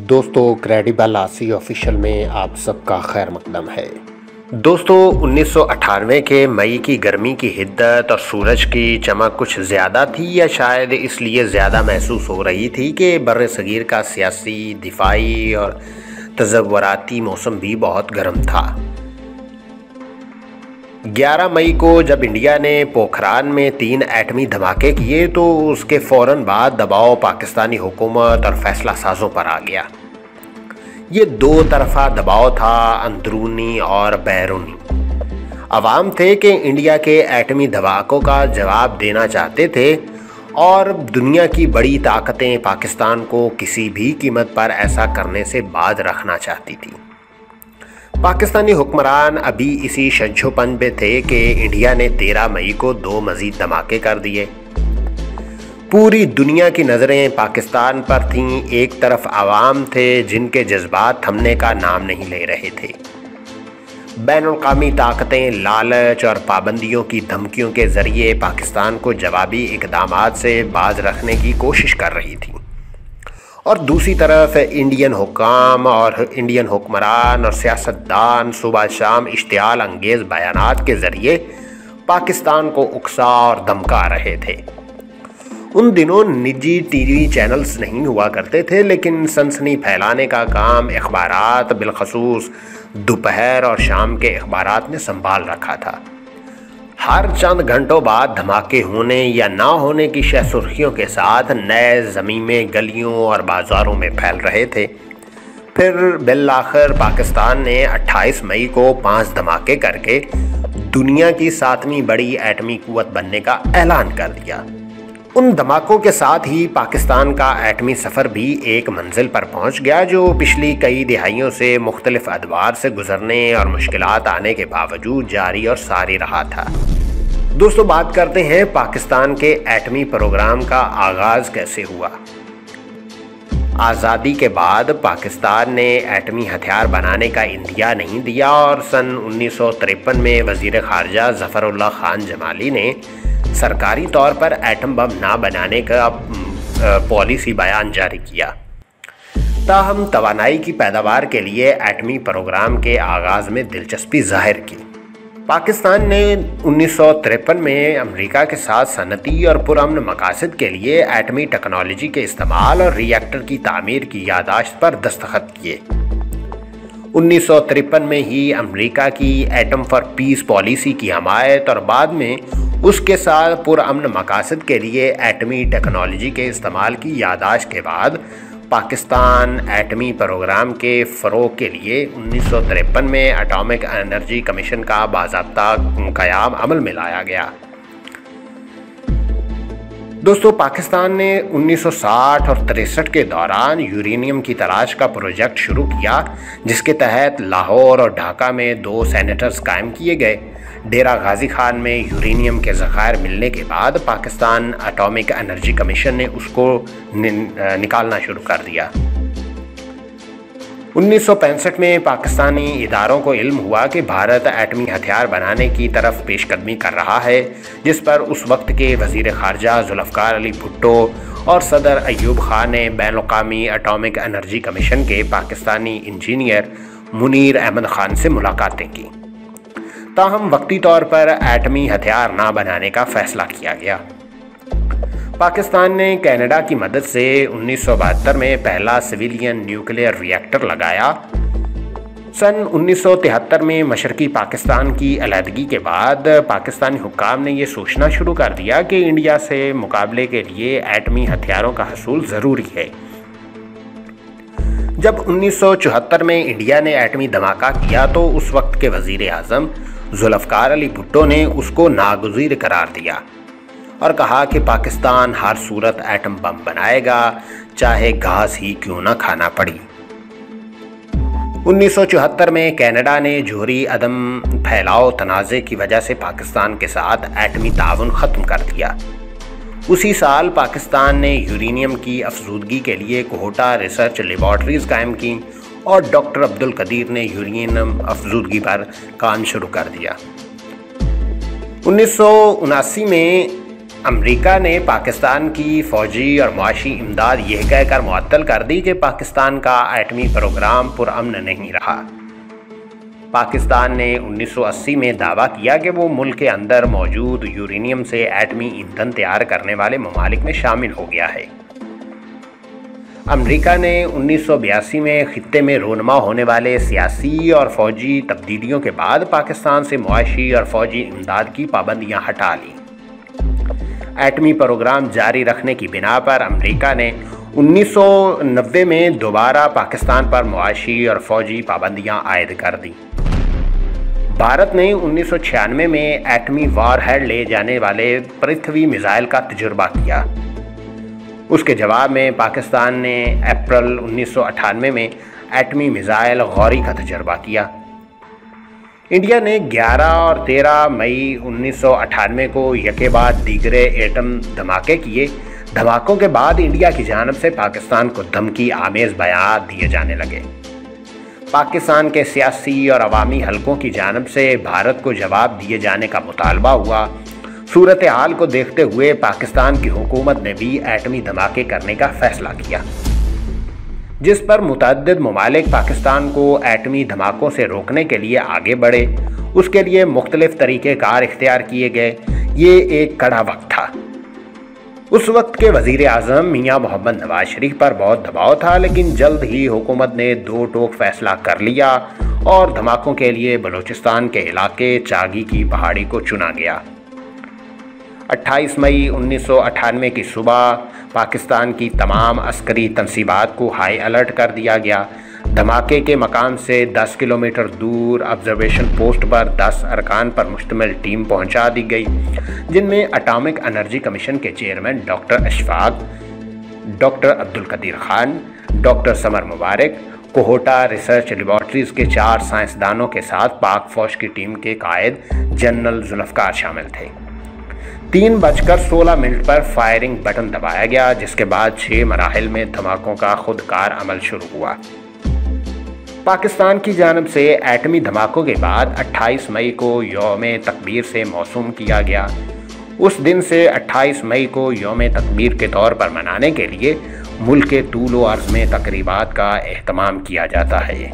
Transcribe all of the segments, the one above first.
دوستو کریڈیبل آسی آفیشیل میں آپ سب کا خیر مقدم ہے۔ دوستو 1998 کے مئی کی گرمی کی حدت اور سورج کی چمک کچھ زیادہ تھی، یا شاید اس لیے زیادہ محسوس ہو رہی تھی کہ بر صغیر کا سیاسی، دفاعی اور تصوراتی موسم بھی بہت گرم تھا۔ 11 مئی کو جب انڈیا نے پوکھران میں 3 ایٹمی دھماکے کیے تو اس کے فوراً بعد دباؤ پاکستانی حکومت اور فیصلہ سازوں پر آ گیا۔ یہ دو طرفہ دباؤ تھا، اندرونی اور بیرونی۔ عوام تھے کہ انڈیا کے ایٹمی دھماکوں کا جواب دینا چاہتے تھے، اور دنیا کی بڑی طاقتیں پاکستان کو کسی بھی قیمت پر ایسا کرنے سے باز رکھنا چاہتی تھی۔ پاکستانی حکمران ابھی اسی شنچو پن پہ تھے کہ انڈیا نے 13 مئی کو 2 مزید دھماکے کر دیے۔ پوری دنیا کی نظریں پاکستان پر تھیں۔ ایک طرف عوام تھے جن کے جذبات تھمنے کا نام نہیں لے رہے تھے۔ بین الاقوامی طاقتیں لالچ اور پابندیوں کی دھمکیوں کے ذریعے پاکستان کو جوابی اقدامات سے باز رکھنے کی کوشش کر رہی تھیں، اور دوسری طرف انڈین حکام اور انڈین حکمران اور سیاستدان صبح شام اشتعال انگیز بیانات کے ذریعے پاکستان کو اکسا اور دھمکا رہے تھے۔ ان دنوں نجی ٹی وی چینلز نہیں ہوا کرتے تھے، لیکن سنسنی پھیلانے کا کام اخبارات، بالخصوص دوپہر اور شام کے اخبارات نے سنبھال رکھا تھا۔ ہر چند گھنٹوں بعد دھماکے ہونے یا نہ ہونے کی شہ سرخیوں کے ساتھ نئے زمیمے گلیوں اور بازاروں میں پھیل رہے تھے۔ پھر بالآخر پاکستان نے 28 مئی کو 5 دھماکے کر کے دنیا کی 7ویں بڑی ایٹمی قوت بننے کا اعلان کر دیا۔ ان دھماکوں کے ساتھ ہی پاکستان کا ایٹمی سفر بھی ایک منزل پر پہنچ گیا جو پچھلی کئی دہائیوں سے مختلف ادوار سے گزرنے اور مشکلات آنے کے باوجود جاری اور ساری رہا تھا۔ دوستو، بات کرتے ہیں پاکستان کے ایٹمی پروگرام کا آغاز کیسے ہوا۔ آزادی کے بعد پاکستان نے ایٹمی ہتھیار بنانے کا عندیہ نہیں دیا، اور سن 1953 میں وزیر خارجہ ظفر اللہ خان جمالی نے سرکاری طور پر ایٹم بم نہ بنانے کا پالیسی بیان جاری کیا۔ تاہم توانائی کی پیداوار کے لیے ایٹمی پروگرام کے آغاز میں دلچسپی ظاہر کی۔ پاکستان نے 1953 میں امریکہ کے ساتھ صنعتی اور پرامن مقاصد کے لیے ایٹمی ٹیکنالوجی کے استعمال اور ری ایکٹر کی تعمیر کی یادداشت پر دستخط کیے۔ 1953 میں ہی امریکہ کی ایٹم فار پیس پالیسی کی حمایت اور بعد میں اس کے ساتھ پرامن مقاصد کے لیے ایٹمی ٹیکنالوجی کے استعمال کی یادداشت کے بعد پاکستان ایٹمی پروگرام کے فروغ کے لیے 1953 میں اٹامک انرجی کمیشن کا باضابطہ قیام عمل میں لایا گیا۔ دوستو، پاکستان نے 1960 اور 63 کے دوران یورینیم کی تلاش کا پروجیکٹ شروع کیا، جس کے تحت لاہور اور ڈھاکہ میں 2 سینیٹرز قائم کیے گئے۔ ڈیرہ غازی خان میں یورینیم کے ذخائر ملنے کے بعد پاکستان اٹامک انرجی کمیشن نے اس کو نکالنا شروع کر دیا۔ 1965 میں پاکستانی اداروں کو علم ہوا کہ بھارت ایٹمی ہتھیار بنانے کی طرف پیش قدمی کر رہا ہے، جس پر اس وقت کے وزیر خارجہ ذوالفقار علی بھٹو اور صدر ایوب خان نے بین الاقوامی اٹامک انرجی کمیشن کے پاکستانی انجینئر منیر احمد خان سے ملاقاتیں کی۔ تاہم وقتی طور پر ایٹمی ہتھیار نہ بنانے کا فیصلہ کیا گیا۔ پاکستان نے کینیڈا کی مدد سے 1972 میں پہلا سویلین نیوکلیئر ری ایکٹر لگایا۔ سن 1973 میں مشرقی پاکستان کی علیحدگی کے بعد پاکستانی حکام نے یہ سوچنا شروع کر دیا کہ انڈیا سے مقابلے کے لیے ایٹمی ہتھیاروں کا حصول ضروری ہے۔ جب 1974 میں انڈیا نے ایٹمی دھماکہ کیا تو اس وقت کے وزیر اعظم ذوالفقار علی بھٹو نے اس کو ناگزیر قرار دیا اور کہا کہ پاکستان ہر صورت ایٹم بم بنائے گا، چاہے گھاس ہی کیوں نہ کھانا پڑی۔ 1974 میں کینیڈا نے جوہری عدم پھیلاؤ تنازع کی وجہ سے پاکستان کے ساتھ ایٹمی تعاون ختم کر دیا۔ اسی سال پاکستان نے یورینیم کی افزودگی کے لیے کوہٹا ریسرچ لیبارٹریز قائم کی، اور ڈاکٹر عبدالقدیر نے یورینیم افزودگی پر کام شروع کر دیا۔ 1979 میں امریکہ نے پاکستان کی فوجی اور معاشی امداد یہ کہہ کر معطل کر دی کہ پاکستان کا ایٹمی پروگرام پرامن نہیں رہا۔ پاکستان نے 1980 میں دعویٰ کیا کہ وہ ملک کے اندر موجود یورینیم سے ایٹمی ایندھن تیار کرنے والے ممالک میں شامل ہو گیا ہے۔ امریکہ نے 1982 میں خطے میں رونما ہونے والے سیاسی اور فوجی تبدیلیوں کے بعد پاکستان سے معاشی اور فوجی امداد کی پابندیاں ہٹا لیں۔ ایٹمی پروگرام جاری رکھنے کی بنا پر امریکہ نے 1990 میں دوبارہ پاکستان پر معاشی اور فوجی پابندیاں عائد کر دیں۔ بھارت نے 1996 میں ایٹمی وار ہیڈ لے جانے والے پرتھوی میزائل کا تجربہ کیا۔ اس کے جواب میں پاکستان نے اپریل 1998 میں ایٹمی میزائل غوری کا تجربہ کیا۔ انڈیا نے 11 اور 13 مئی 1998 کو یکے بعد دیگرے ایٹم دھماکے کیے۔ دھماکوں کے بعد انڈیا کی جانب سے پاکستان کو دھمکی آمیز بیانات دیے جانے لگے۔ پاکستان کے سیاسی اور عوامی حلقوں کی جانب سے بھارت کو جواب دیے جانے کا مطالبہ ہوا۔ صورتحال کو دیکھتے ہوئے پاکستان کی حکومت نے بھی ایٹمی دھماکے کرنے کا فیصلہ کیا، جس پر متعدد ممالک پاکستان کو ایٹمی دھماکوں سے روکنے کے لیے آگے بڑھے۔ اس کے لیے مختلف طریقہ کار اختیار کیے گئے۔ یہ ایک کڑا وقت تھا۔ اس وقت کے وزیر اعظم میاں محمد نواز شریف پر بہت دباؤ تھا، لیکن جلد ہی حکومت نے دو ٹوک فیصلہ کر لیا اور دھماکوں کے لیے بلوچستان کے علاقے چاگی کی پہاڑی کو چنا گیا۔ 28 مئی 1998 کی صبح پاکستان کی تمام عسکری تنصیبات کو ہائی الرٹ کر دیا گیا۔ دھماکے کے مقام سے 10 کلومیٹر دور آبزرویشن پوسٹ پر 10 ارکان پر مشتمل ٹیم پہنچا دی گئی، جن میں اٹامک انرجی کمیشن کے chairman doctor Ashfaq, doctor Abdul Qadeer Khan, doctor Samar Mubarak, Kahuta research laboratories کے 4 سائنسدانوں کے ساتھ پاک فوج کی ٹیم کے قائد جنرل ذوالفقار شامل تھے۔ 3:16 پر فائرنگ بٹن دبایا گیا، جس کے بعد 6 مراحل میں دھماکوں کا خودکار عمل شروع ہوا۔ پاکستان کی جانب سے ایٹمی دھماکوں کے بعد 28 مئی کو یوم تکبیر سے موسوم کیا گیا۔ اس دن سے 28 مئی کو یوم تکبیر کے طور پر منانے کے لیے ملک کے طول و عرض میں تقریبات کا اہتمام کیا جاتا ہے۔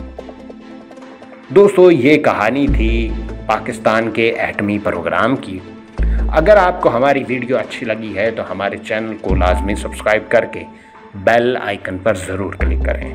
دوستو، یہ کہانی تھی پاکستان کے ایٹمی پروگرام کی۔ اگر آپ کو ہماری ویڈیو اچھی لگی ہے تو ہمارے چینل کو لازمی سبسکرائب کر کے بیل آئیکن پر ضرور کلک کریں۔